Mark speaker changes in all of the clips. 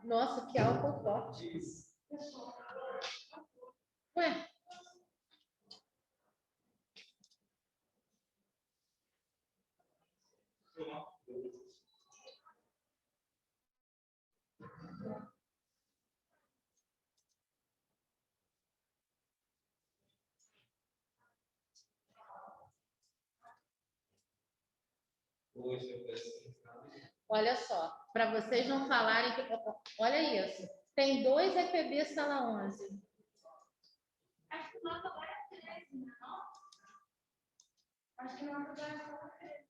Speaker 1: Nossa, que álcool forte. Ué? Olha só, para vocês não falarem que... Olha isso. Tem 2 EPB sala 11.
Speaker 2: Acho que nós agora é 13, não? Acho que nós agora é sala 13.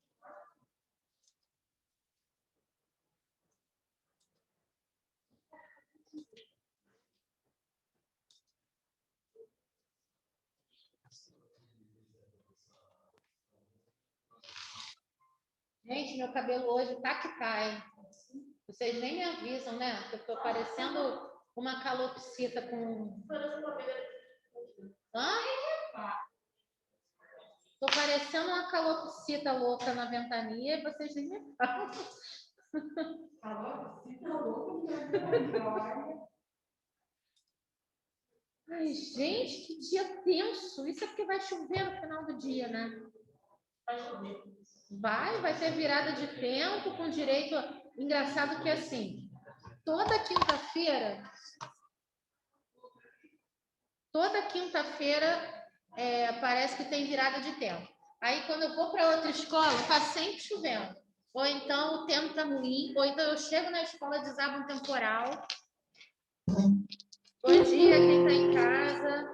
Speaker 1: Gente, meu cabelo hoje tá que cai. Vocês nem me avisam, né? Que eu tô parecendo uma calopsita com... Hã? Tô parecendo uma calopsita louca na ventania e vocês nem me falam.
Speaker 2: Calopsita louca na ventania.
Speaker 1: Ai, gente, que dia tenso. Isso é porque vai chover no final do dia, né?
Speaker 2: Vai chover.
Speaker 1: Vai ter virada de tempo com direito... Engraçado que, assim, toda quinta-feira parece que tem virada de tempo. Aí, quando eu vou para outra escola, está sempre chovendo. Ou então o tempo está ruim, ou então eu chego na escola e desaba um temporal. Bom dia, quem está em casa.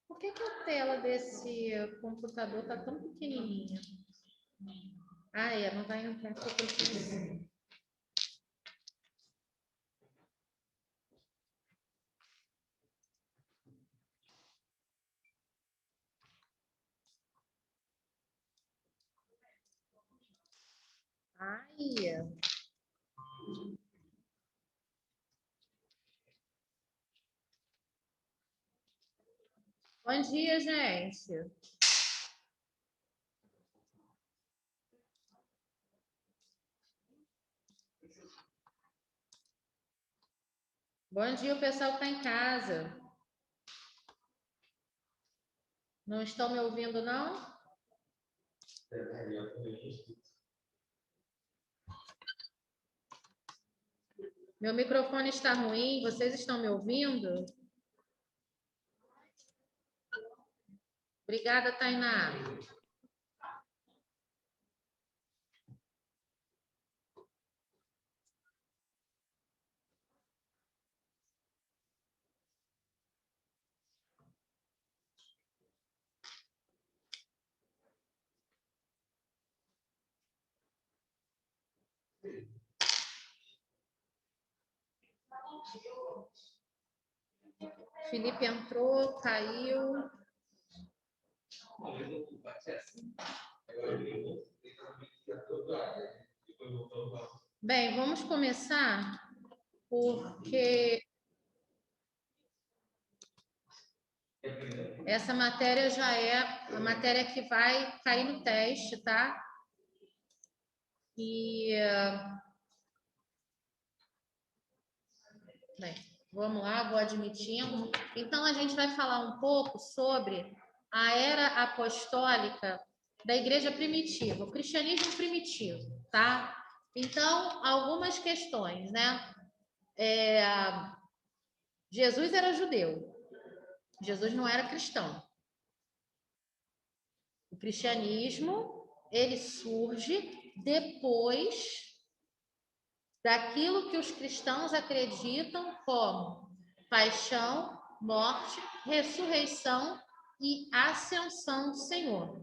Speaker 1: Por que a tela desse computador está tão pequenininha? Ah, não vai entrar com o professor. Ai. Bom dia, gente. Bom dia, o pessoal que está em casa. Não estão me ouvindo, não? Meu microfone está ruim, vocês estão me ouvindo? Obrigada, Tainá. Felipe entrou, caiu. Bem, vamos começar porque essa matéria já é a matéria que vai cair no teste, tá? E bem, vamos lá, vou admitindo. Então, a gente vai falar um pouco sobre a era apostólica da igreja primitiva, o cristianismo primitivo, tá? Então, algumas questões, né? Jesus era judeu, Jesus não era cristão. O cristianismo, ele surge depois daquilo que os cristãos acreditam como paixão, morte, ressurreição e ascensão do Senhor.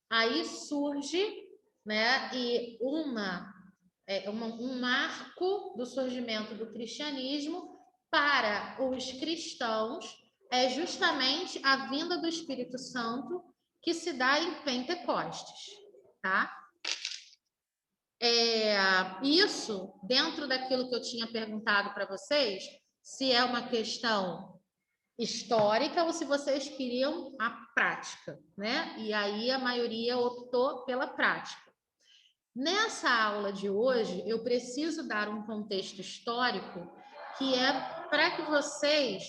Speaker 1: Aí surge, né, e um marco do surgimento do cristianismo para os cristãos é justamente a vinda do Espírito Santo que se dá em Pentecostes, tá? Isso, dentro daquilo que eu tinha perguntado para vocês, se é uma questão histórica ou se vocês queriam a prática, né? E aí a maioria optou pela prática. Nessa aula de hoje, eu preciso dar um contexto histórico que é para que vocês,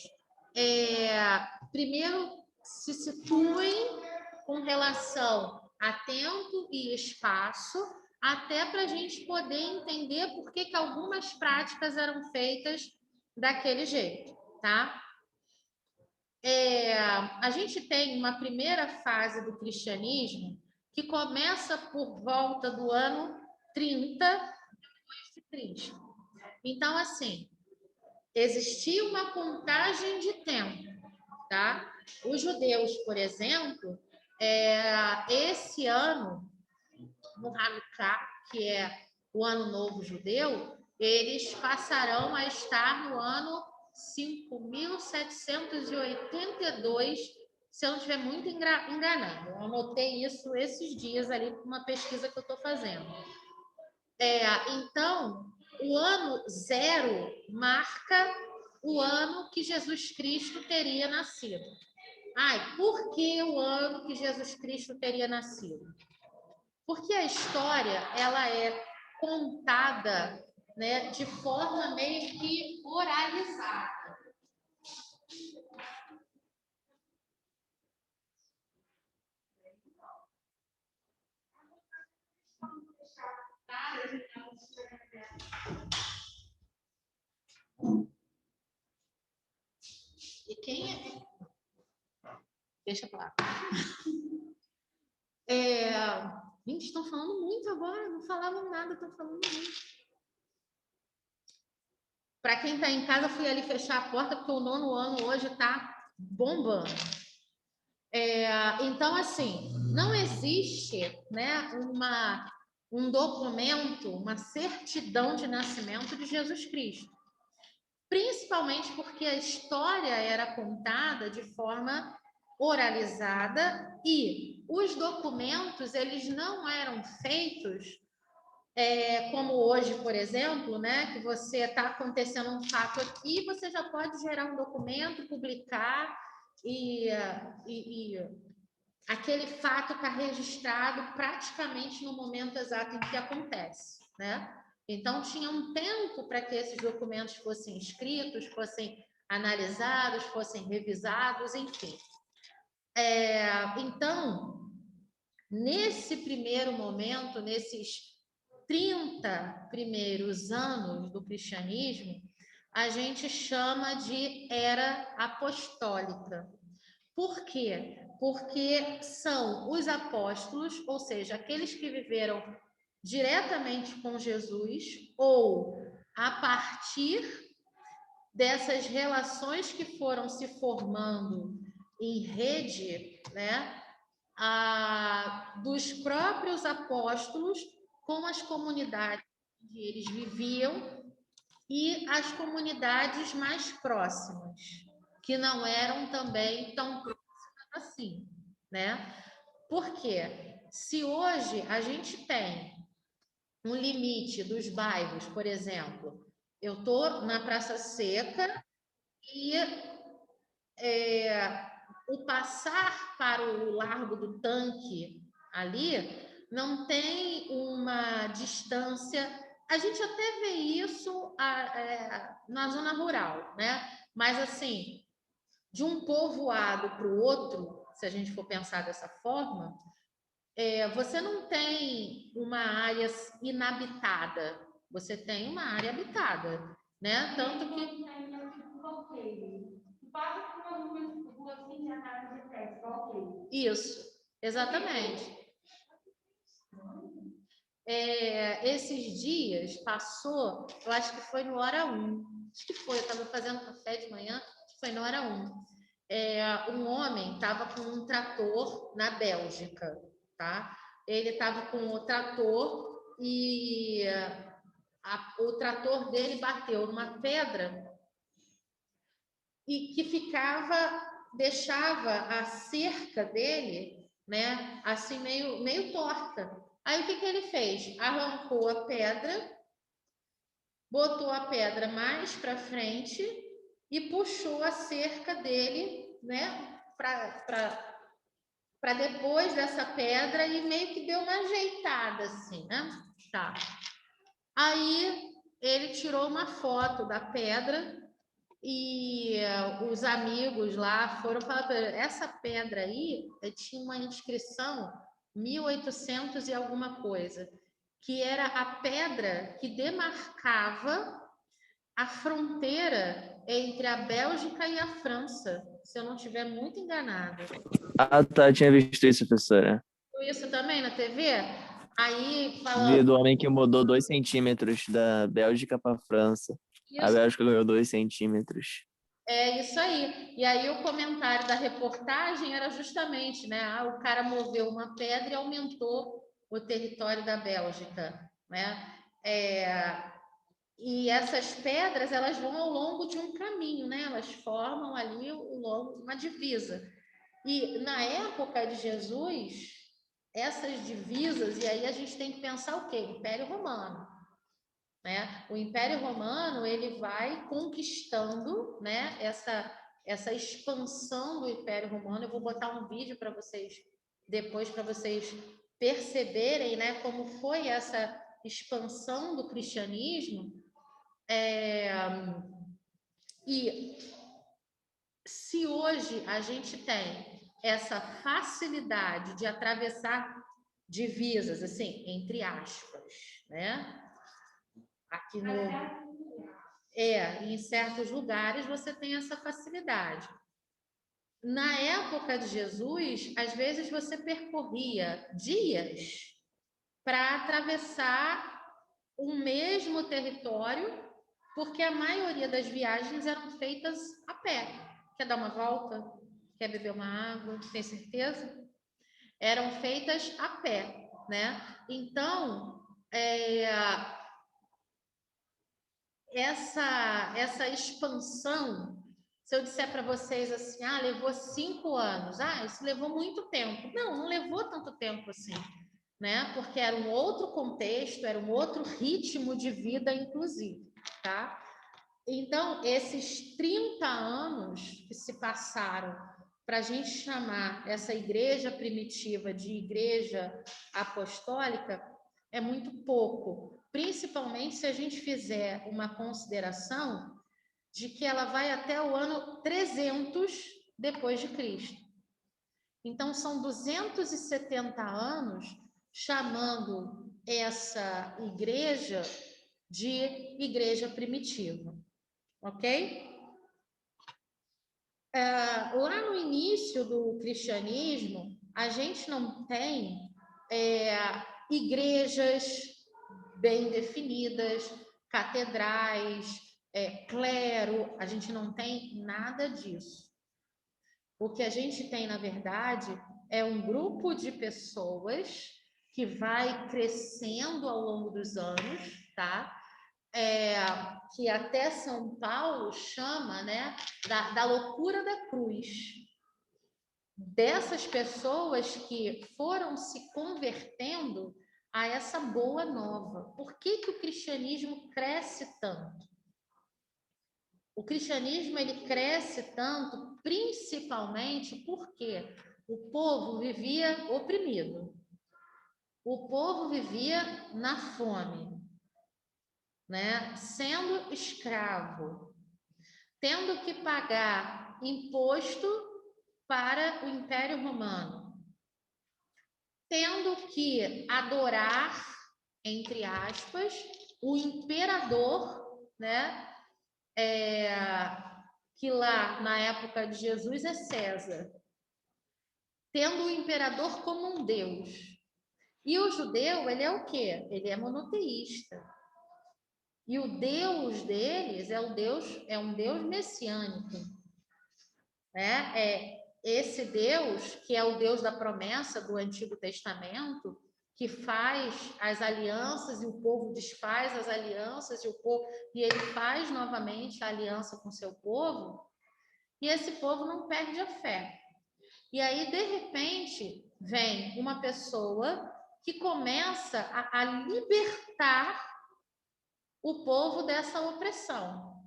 Speaker 1: primeiro, se situem com relação a tempo e espaço, até para a gente poder entender por que algumas práticas eram feitas daquele jeito, tá? A gente tem uma primeira fase do cristianismo que começa por volta do ano 30 depois de Cristo. Então, assim, existia uma contagem de tempo, tá? Os judeus, por exemplo, esse ano, no Hanukkah, que é o ano novo judeu, eles passarão a estar no ano 5.782, se eu não estiver muito enganado. Eu anotei isso esses dias ali com uma pesquisa que eu estou fazendo. Então, o ano zero marca o ano que Jesus Cristo teria nascido. Por que o ano que Jesus Cristo teria nascido? Porque a história ela é contada, né, de forma meio que oralizada. E quem é? Deixa pra lá. Gente, estão falando muito agora, não falavam nada, estão falando muito. Para quem está em casa, fui ali fechar a porta, porque o 9º ano hoje está bombando. Então, assim, não existe, né, um documento, uma certidão de nascimento de Jesus Cristo. Principalmente porque a história era contada de forma oralizada e os documentos, eles não eram feitos como hoje, por exemplo, né, que você está acontecendo um fato aqui, você já pode gerar um documento, publicar e aquele fato está registrado praticamente no momento exato em que acontece, né? Então, tinha um tempo para que esses documentos fossem escritos, fossem analisados, fossem revisados, enfim. Então, nesse primeiro momento, nesses 30 primeiros anos do cristianismo, a gente chama de era apostólica. Por quê? Porque são os apóstolos, ou seja, aqueles que viveram diretamente com Jesus ou a partir dessas relações que foram se formando em rede, né, dos próprios apóstolos com as comunidades onde eles viviam e as comunidades mais próximas, que não eram também tão próximas assim, né? Porque se hoje a gente tem um limite dos bairros, por exemplo, eu estou na Praça Seca e o passar para o Largo do Tanque ali não tem uma distância. A gente até vê isso na zona rural, né? Mas assim, de um povoado para o outro, se a gente for pensar dessa forma, você não tem uma área inabitada, você tem uma área habitada, né? Tanto que isso, exatamente. Esses dias passou, eu acho que foi no hora 1. Acho que foi, eu estava fazendo café de manhã, acho que foi na hora 1. Um homem estava com um trator na Bélgica, tá? Ele estava com o trator e o trator dele bateu numa pedra e que ficava deixava a cerca dele, né, assim meio torta. Aí o que ele fez? Arrancou a pedra, botou a pedra mais para frente e puxou a cerca dele, né, para depois dessa pedra e meio que deu uma ajeitada assim, né? Tá. Aí ele tirou uma foto da pedra e os amigos lá foram falar para ele, essa pedra aí tinha uma inscrição 1800 e alguma coisa, que era a pedra que demarcava a fronteira entre a Bélgica e a França, se eu não estiver muito enganada.
Speaker 3: Ah, tá, tinha visto isso, professora.
Speaker 1: Viu isso também na TV? Aí
Speaker 3: Vi
Speaker 1: falando
Speaker 3: do homem que mudou 2 centímetros da Bélgica para França. A
Speaker 1: isso,
Speaker 3: Bélgica ganhou 2 centímetros.
Speaker 1: é isso aí. E aí o comentário da reportagem era justamente, né? Ah, o cara moveu uma pedra e aumentou o território da Bélgica, né? E essas pedras elas vão ao longo de um caminho, né? Elas formam ali uma divisa. E na época de Jesus, essas divisas, e aí a gente tem que pensar o quê? Império Romano, né? O Império Romano ele vai conquistando, né? Essa expansão do Império Romano. Eu vou botar um vídeo para vocês depois para vocês perceberem, né? Como foi essa expansão do cristianismo. E se hoje a gente tem essa facilidade de atravessar divisas, assim, entre aspas, né? Aqui no em certos lugares você tem essa facilidade. Na época de Jesus, às vezes você percorria dias para atravessar o mesmo território, porque a maioria das viagens eram feitas a pé. Quer dar uma volta? Quer beber uma água? Tem certeza? Eram feitas a pé, né? Então, essa expansão, se eu disser para vocês assim, levou 5 anos, isso levou muito tempo. Não levou tanto tempo assim, né? Porque era um outro contexto, era um outro ritmo de vida, inclusive, tá? Então, esses 30 anos que se passaram para a gente chamar essa igreja primitiva de igreja apostólica é muito pouco, principalmente se a gente fizer uma consideração de que ela vai até o ano 300 depois de Cristo. Então, são 270 anos chamando essa igreja de igreja primitiva, ok? Lá no início do cristianismo, a gente não tem igrejas bem definidas, catedrais, clero, a gente não tem nada disso. O que a gente tem, na verdade, é um grupo de pessoas que vai crescendo ao longo dos anos, tá? Que até São Paulo chama, né, da loucura da cruz. Dessas pessoas que foram se convertendo a essa boa nova. Por que o cristianismo cresce tanto? O cristianismo ele cresce tanto, principalmente porque o povo vivia oprimido. O povo vivia na fome, né? Sendo escravo, tendo que pagar imposto para o Império Romano, tendo que adorar, entre aspas, o imperador, né? Que lá na época de Jesus é César, tendo o imperador como um deus. E o judeu, ele é o quê? Ele é monoteísta. E o Deus deles é um Deus messiânico, né? Esse Deus, que é o Deus da promessa do Antigo Testamento, que faz as alianças e o povo desfaz as alianças e ele faz novamente a aliança com seu povo. e esse povo não perde a fé. E aí, de repente, vem uma pessoa que começa a libertar o povo dessa opressão,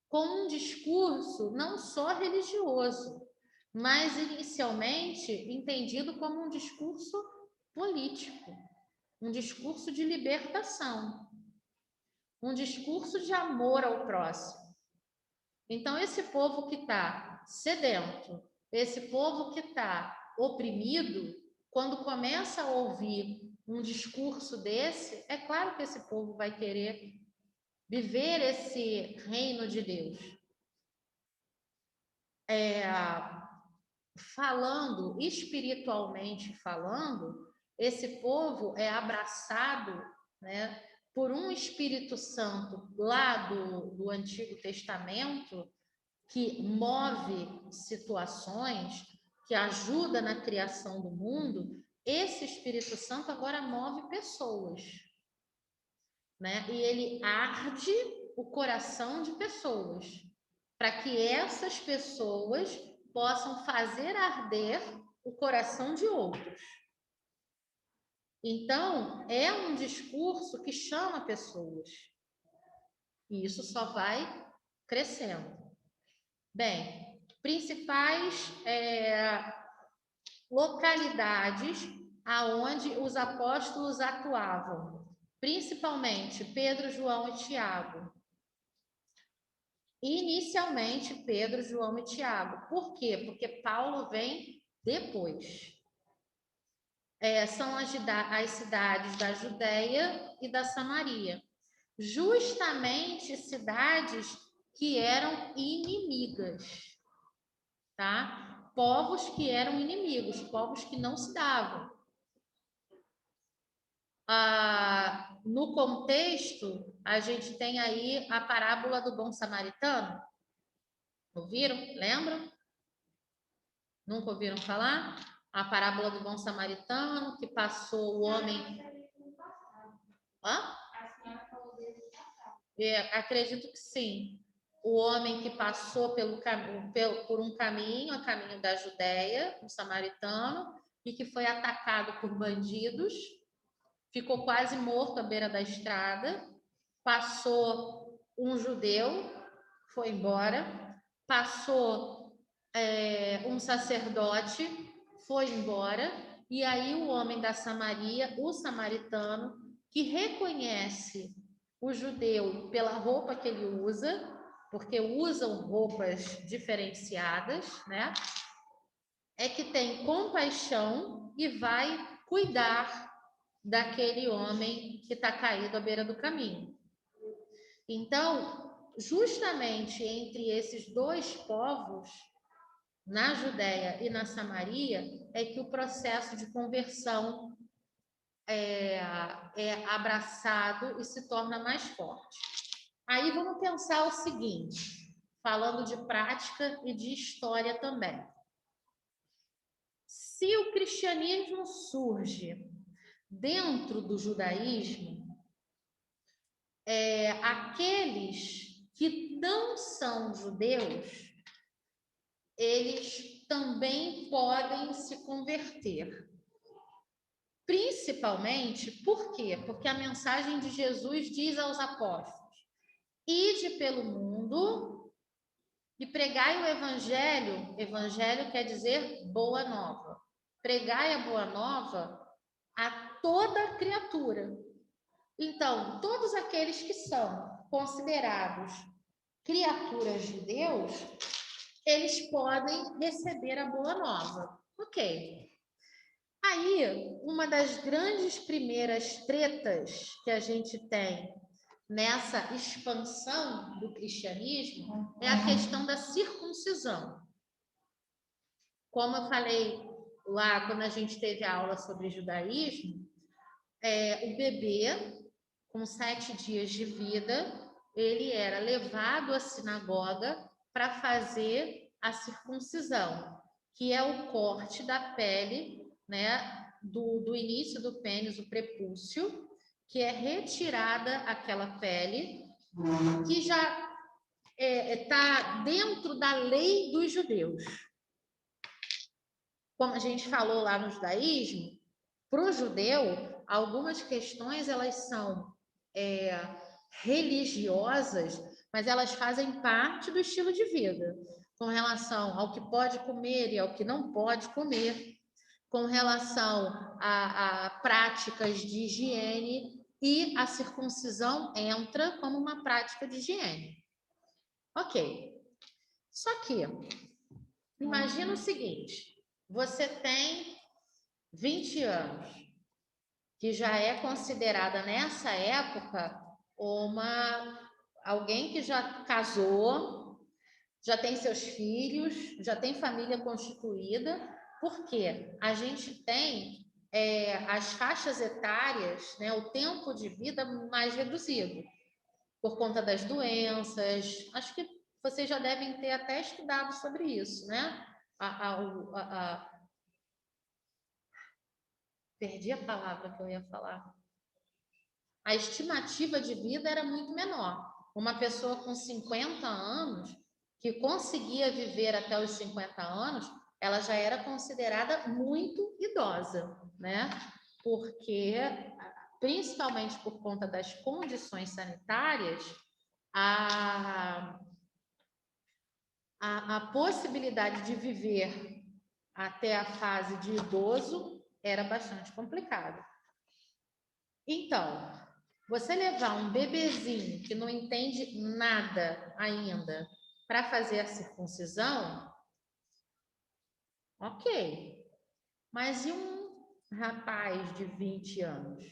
Speaker 1: com um discurso não só religioso, mas inicialmente entendido como um discurso político, um discurso de libertação, um discurso de amor ao próximo. Então, esse povo que está sedento, esse povo que está oprimido, quando começa a ouvir um discurso desse, é claro que esse povo vai querer viver esse reino de Deus. Falando, espiritualmente falando, esse povo é abraçado, né, por um Espírito Santo lá do Antigo Testamento, que move situações, que ajuda na criação do mundo. Esse Espírito Santo agora move pessoas, né? E ele arde o coração de pessoas, para que essas pessoas possam fazer arder o coração de outros. Então, é um discurso que chama pessoas. E isso só vai crescendo. Bem, principais localidades aonde os apóstolos atuavam, principalmente Pedro, João e Tiago. Inicialmente, Pedro, João e Tiago. Por quê? Porque Paulo vem depois. São as cidades da Judéia e da Samaria. Justamente cidades que eram inimigas, tá? Povos que eram inimigos, povos que não se davam. No contexto, a gente tem aí a parábola do bom samaritano. Ouviram? Lembram? Nunca ouviram falar? A parábola do bom samaritano, que passou o homem... Hã? Acredito que sim. O homem que passou por um caminho, a caminho da Judéia, um samaritano, e que foi atacado por bandidos, ficou quase morto à beira da estrada, passou um judeu, foi embora, passou um sacerdote, foi embora, e aí o homem da Samaria, o samaritano, que reconhece o judeu pela roupa que ele usa, porque usam roupas diferenciadas, né? É que tem compaixão e vai cuidar daquele homem que está caído à beira do caminho. Então, justamente entre esses dois povos, na Judéia e na Samaria, é que o processo de conversão é abraçado e se torna mais forte. Aí vamos pensar o seguinte, falando de prática e de história também. Se o cristianismo surge dentro do judaísmo, aqueles que não são judeus, eles também podem se converter. Principalmente, por quê? Porque a mensagem de Jesus diz aos apóstolos: ide pelo mundo e pregai o evangelho. Evangelho quer dizer boa nova. Pregai a boa nova a toda criatura. Então, todos aqueles que são considerados criaturas de Deus, eles podem receber a boa nova. Ok. Aí, uma das grandes primeiras tretas que a gente tem nessa expansão do cristianismo é a questão da circuncisão. Como eu falei lá quando a gente teve a aula sobre judaísmo, o bebê, com 7 dias de vida, ele era levado à sinagoga para fazer a circuncisão, que é o corte da pele, né, do início do pênis, o prepúcio, que é retirada aquela pele, que já está dentro da lei dos judeus. Como a gente falou lá no judaísmo, para o judeu, algumas questões elas são religiosas, mas elas fazem parte do estilo de vida, com relação ao que pode comer e ao que não pode comer, com relação a práticas de higiene, e a circuncisão entra como uma prática de higiene. Ok. Só que, imagina o seguinte, você tem 20 anos, que já é considerada nessa época alguém que já casou, já tem seus filhos, já tem família constituída, porque a gente tem as faixas etárias, né, o tempo de vida mais reduzido, por conta das doenças. Acho que vocês já devem ter até estudado sobre isso, né? Perdi a palavra que eu ia falar. A estimativa de vida era muito menor. Uma pessoa com 50 anos, que conseguia viver até os 50 anos, ela já era considerada muito idosa, né? Porque, principalmente por conta das condições sanitárias, a possibilidade de viver até a fase de idoso era bastante complicado. Então, você levar um bebezinho que não entende nada ainda para fazer a circuncisão, ok. Mas e um rapaz de 20 anos,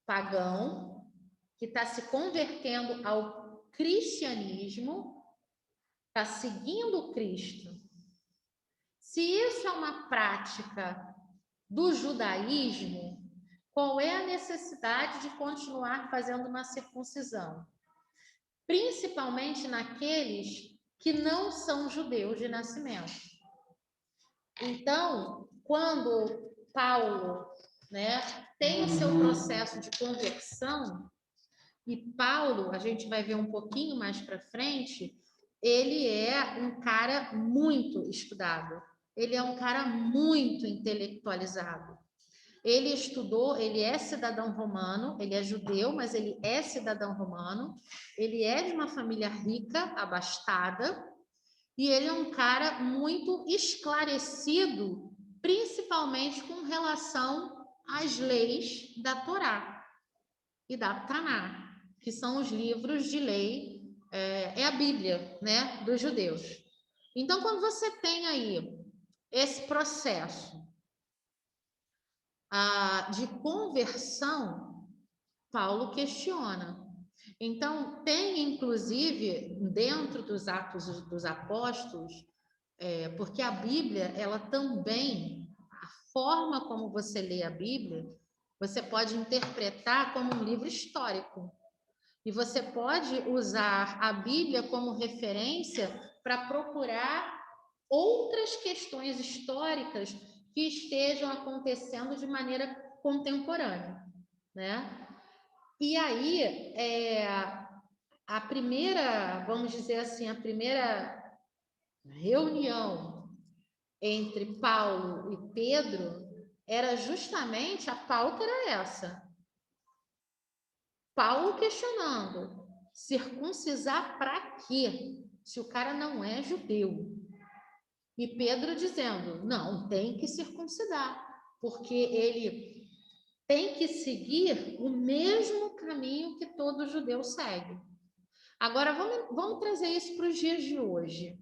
Speaker 1: pagão, que está se convertendo ao cristianismo, está seguindo Cristo? Se isso é uma prática do judaísmo, qual é a necessidade de continuar fazendo uma circuncisão? Principalmente naqueles que não são judeus de nascimento. Então, quando Paulo, né, tem o seu processo de conversão, e Paulo, a gente vai ver um pouquinho mais para frente, ele é um cara muito estudado, ele é um cara muito intelectualizado. Ele estudou, ele é cidadão romano, ele é judeu, mas ele é cidadão romano, ele é de uma família rica, abastada, e ele é um cara muito esclarecido, principalmente com relação às leis da Torá e da Taná, que são os livros de lei, é a Bíblia, né, dos judeus. Então, quando você tem aí esse processo de conversão, Paulo questiona. Então, tem, inclusive, dentro dos Atos dos Apóstolos, porque a Bíblia, ela também, a forma como você lê a Bíblia, você pode interpretar como um livro histórico. E você pode usar a Bíblia como referência para procurar outras questões históricas que estejam acontecendo de maneira contemporânea, né? E aí, a primeira, vamos dizer assim, a primeira reunião entre Paulo e Pedro era justamente, a pauta era essa. Paulo questionando, circuncisar para quê? Se o cara não é judeu. E Pedro dizendo, não, tem que circuncidar, porque ele tem que seguir o mesmo caminho que todo judeu segue. Agora, vamos trazer isso para os dias de hoje,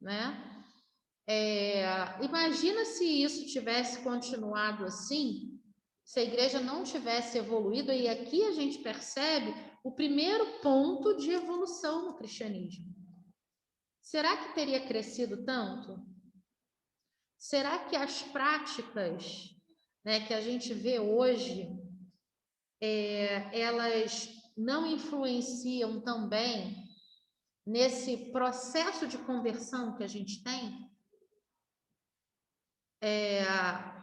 Speaker 1: né? Imagina se isso tivesse continuado assim, se a igreja não tivesse evoluído, e aqui a gente percebe o primeiro ponto de evolução no cristianismo. Será que teria crescido tanto? Será que as práticas, né, que a gente vê hoje, elas não influenciam também nesse processo de conversão que a gente tem?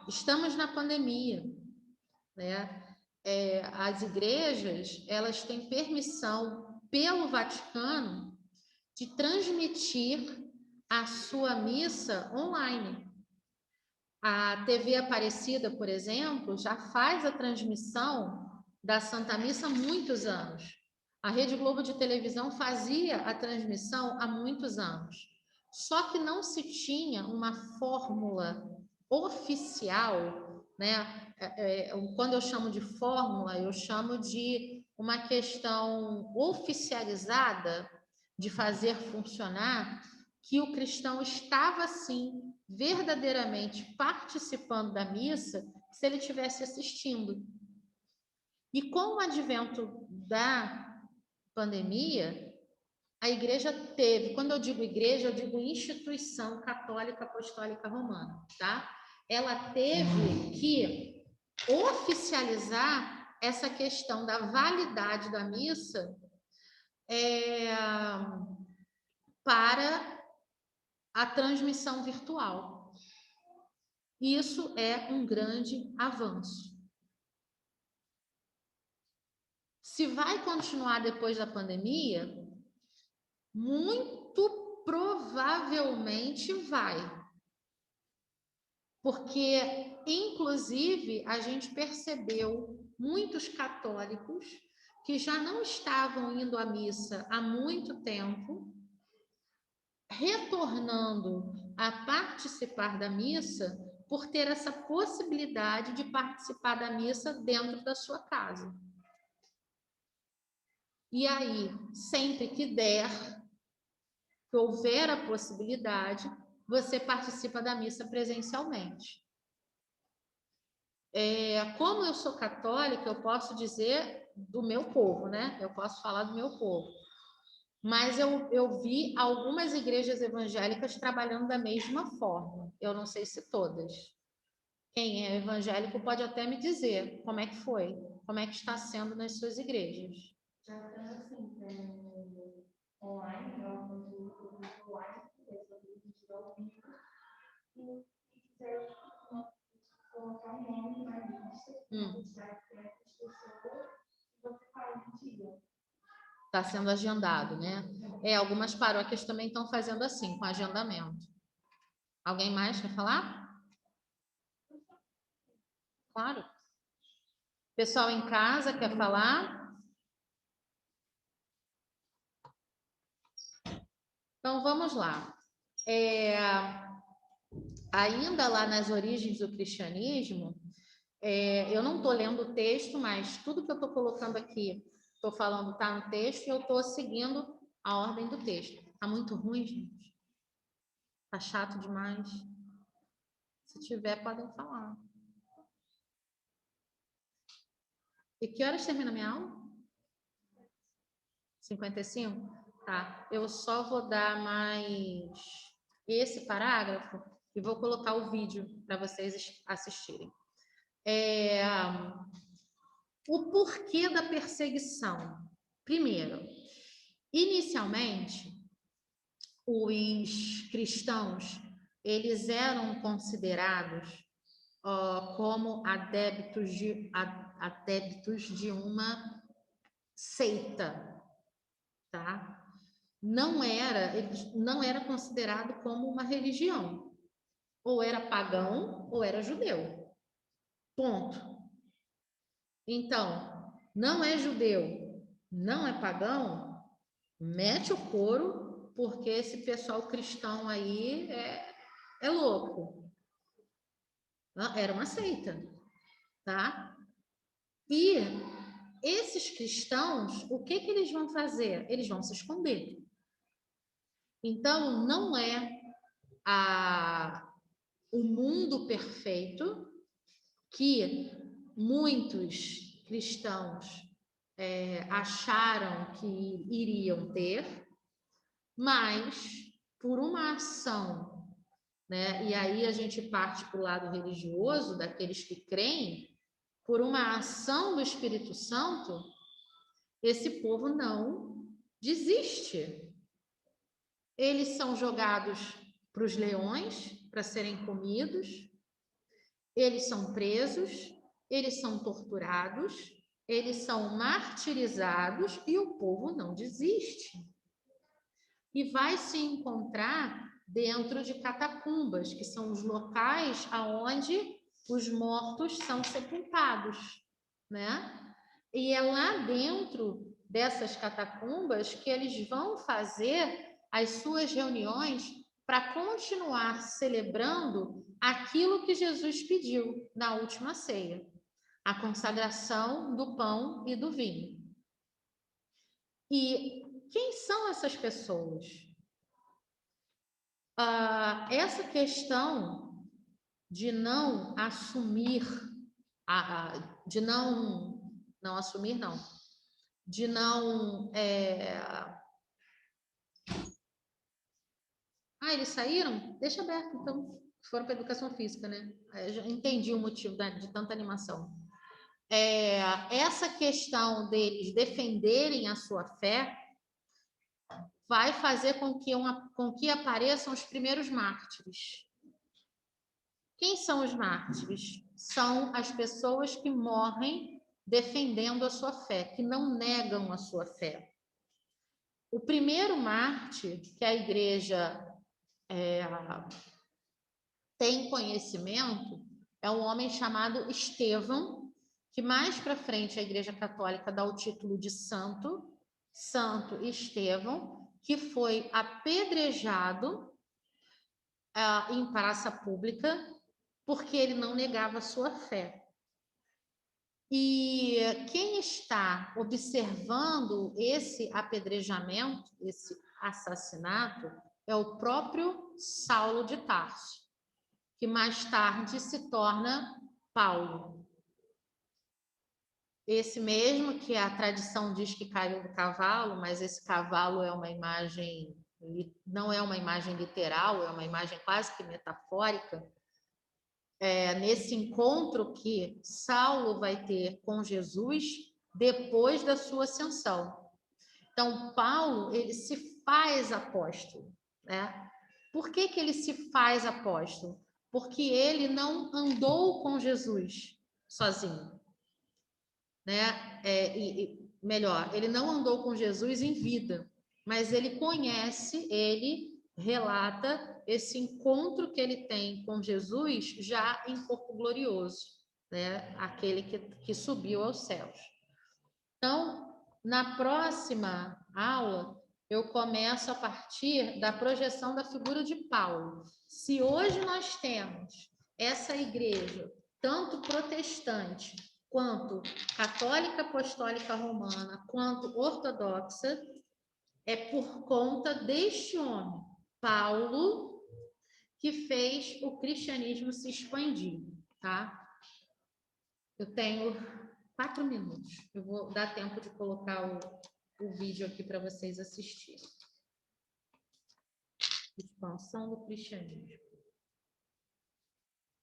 Speaker 1: Estamos na pandemia, né? As igrejas, elas têm permissão pelo Vaticano de transmitir a sua missa online. A TV Aparecida, por exemplo, já faz a transmissão da Santa Missa há muitos anos. A Rede Globo de televisão fazia a transmissão há muitos anos. Só que não se tinha uma fórmula oficial, né? Quando eu chamo de fórmula, eu chamo de uma questão oficializada de fazer funcionar, que o cristão estava, sim, verdadeiramente participando da missa, se ele estivesse assistindo. E com o advento da pandemia, a igreja teve, quando eu digo igreja, eu digo instituição católica apostólica romana, tá? Ela teve que oficializar essa questão da validade da missa para a transmissão virtual. Isso é um grande avanço. Se vai continuar depois da pandemia, muito provavelmente vai. Porque, inclusive, a gente percebeu muitos católicos que já não estavam indo à missa há muito tempo, retornando a participar da missa por ter essa possibilidade de participar da missa dentro da sua casa. E aí, sempre que der, que houver a possibilidade, você participa da missa presencialmente. Como eu sou católica, eu posso dizer do meu povo, né? Eu posso falar do meu povo. Mas eu vi algumas igrejas evangélicas trabalhando da mesma forma. Eu não sei se todas. Quem é evangélico pode até me dizer como é que foi, como é que está sendo nas suas igrejas.
Speaker 2: Já está assim, online, online, e quiser colocar um nome na lista, vai ter as pessoas, você faz um dia.
Speaker 1: Está sendo agendado, né? Algumas paróquias também estão fazendo assim, com agendamento. Alguém mais quer falar? Claro. Pessoal em casa quer falar? Então, vamos lá. Ainda lá nas origens do cristianismo, eu não estou lendo o texto, mas tudo que eu estou colocando aqui, estou falando, está no texto, e eu estou seguindo a ordem do texto. Está muito ruim, gente? Está chato demais? Se tiver, podem falar. E que horas termina a minha aula? 55? Tá. Eu só vou dar mais esse parágrafo e vou colocar o vídeo para vocês assistirem. O porquê da perseguição. Primeiro, inicialmente, os cristãos, eles eram considerados como adeptos de uma seita, tá? Não era considerado como uma religião. Ou era pagão ou era judeu. Ponto. Então, não é judeu, não é pagão, mete o couro, porque esse pessoal cristão aí é louco. Era uma seita, tá? E esses cristãos, o que eles vão fazer? Eles vão se esconder. Então, não é o mundo perfeito que muitos cristãos acharam que iriam ter, mas por uma ação, né? E aí a gente parte para o lado religioso, daqueles que creem, por uma ação do Espírito Santo, esse povo não desiste. Eles são jogados para os leões para serem comidos, eles são presos, eles são torturados, eles são martirizados e o povo não desiste. E vai se encontrar dentro de catacumbas, que são os locais aonde os mortos são sepultados, né? E é lá dentro dessas catacumbas que eles vão fazer as suas reuniões para continuar celebrando aquilo que Jesus pediu na última ceia, a consagração do pão e do vinho. E quem são essas pessoas? Essa questão de não assumir, de não assumir, não, de não. Eles saíram? Deixa aberto, então. Foram para a educação física, né? Eu já entendi o motivo de tanta animação. Essa questão deles defenderem a sua fé vai fazer com que apareçam os primeiros mártires. Quem são os mártires? São as pessoas que morrem defendendo a sua fé, que não negam a sua fé. O primeiro mártir que a igreja tem conhecimento é um homem chamado Estevão, que mais para frente a Igreja Católica dá o título de santo, Santo Estevão, que foi apedrejado em praça pública porque ele não negava a sua fé. E quem está observando esse apedrejamento, esse assassinato, é o próprio Saulo de Tarso, que mais tarde se torna Paulo. Esse mesmo que a tradição diz que caiu do cavalo, mas esse cavalo é uma imagem, não é uma imagem literal, é uma imagem quase que metafórica. Nesse encontro que Saulo vai ter com Jesus depois da sua ascensão. Então, Paulo, ele se faz apóstolo, né? Por que ele se faz apóstolo? Porque ele não andou com Jesus sozinho, né? Melhor, ele não andou com Jesus em vida, mas ele conhece, ele relata esse encontro que ele tem com Jesus já em corpo glorioso, né? Aquele que subiu aos céus. Então, na próxima aula, eu começo a partir da projeção da figura de Paulo. Se hoje nós temos essa igreja, tanto protestante, quanto católica apostólica romana, quanto ortodoxa, é por conta deste homem, Paulo, que fez o cristianismo se expandir, tá? Eu tenho 4 minutos. Eu vou dar tempo de colocar o vídeo aqui para vocês assistirem. Expansão do cristianismo.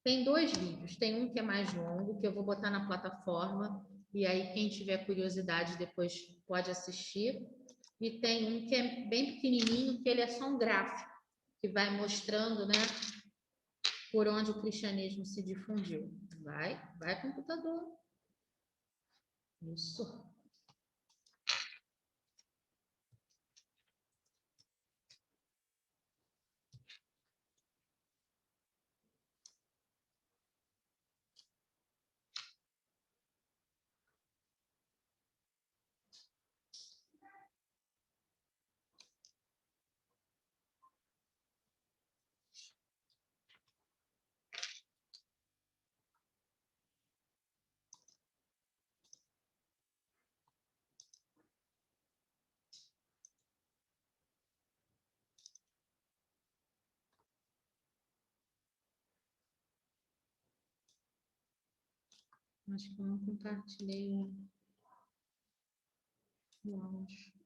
Speaker 1: Tem 2 vídeos. Tem um que é mais longo, que eu vou botar na plataforma, e aí quem tiver curiosidade depois pode assistir. E tem um que é bem pequenininho, que ele é só um gráfico, que vai mostrando, né, por onde o cristianismo se difundiu. Vai, computador. Isso. Acho que eu não compartilhei o áudio.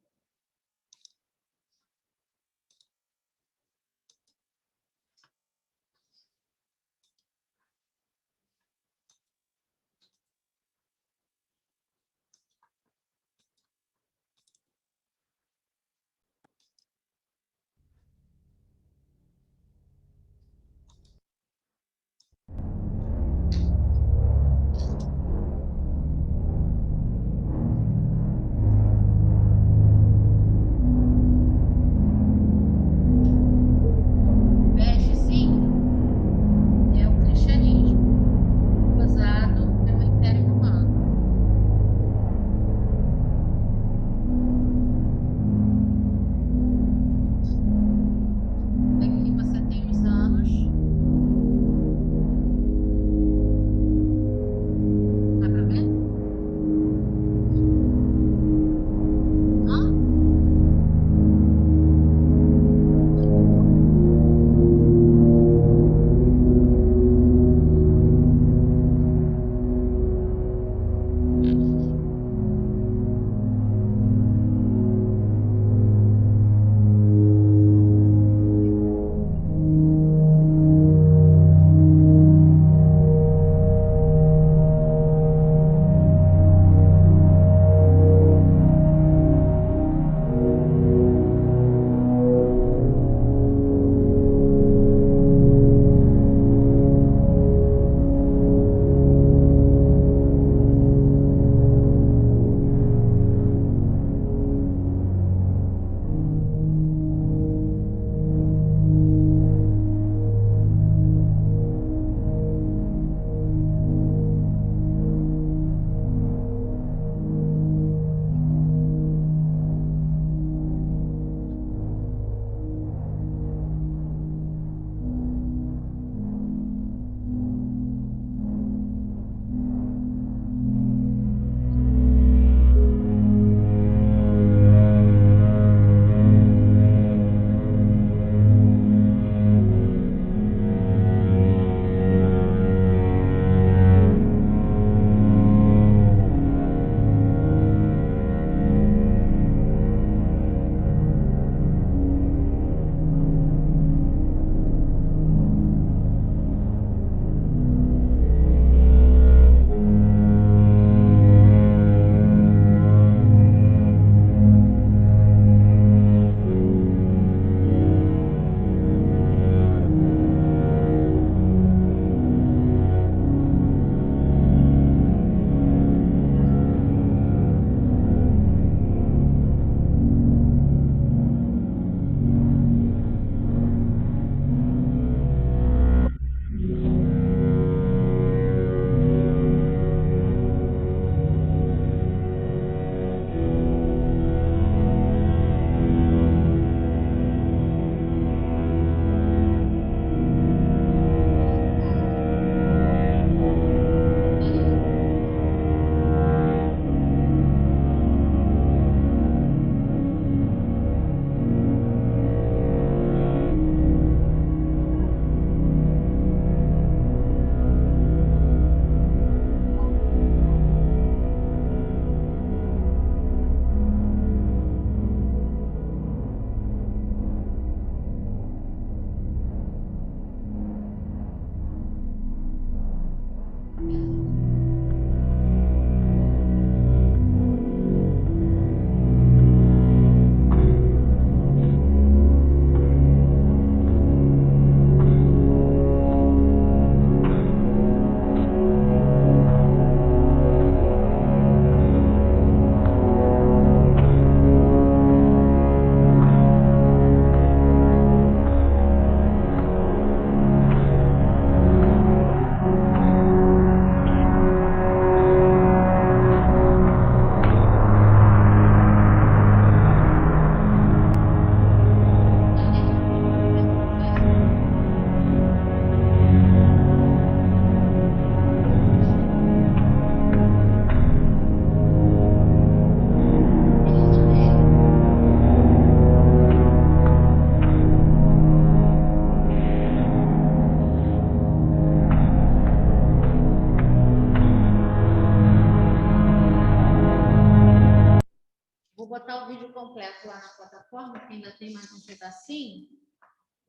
Speaker 1: completo lá na plataforma, porque ainda tem mais um pedacinho,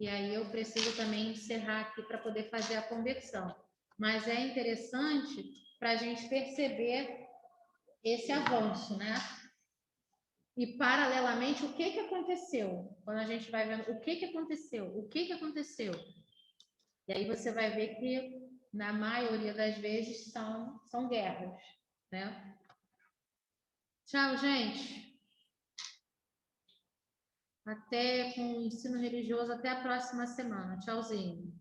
Speaker 1: e aí eu preciso também encerrar aqui para poder fazer a conversão. Mas é interessante para a gente perceber esse avanço, né? E, paralelamente, o que aconteceu? Quando a gente vai vendo o que aconteceu, o que aconteceu. E aí você vai ver que, na maioria das vezes, são guerras, né? Tchau, gente. Até com o ensino religioso, até a próxima semana. Tchauzinho.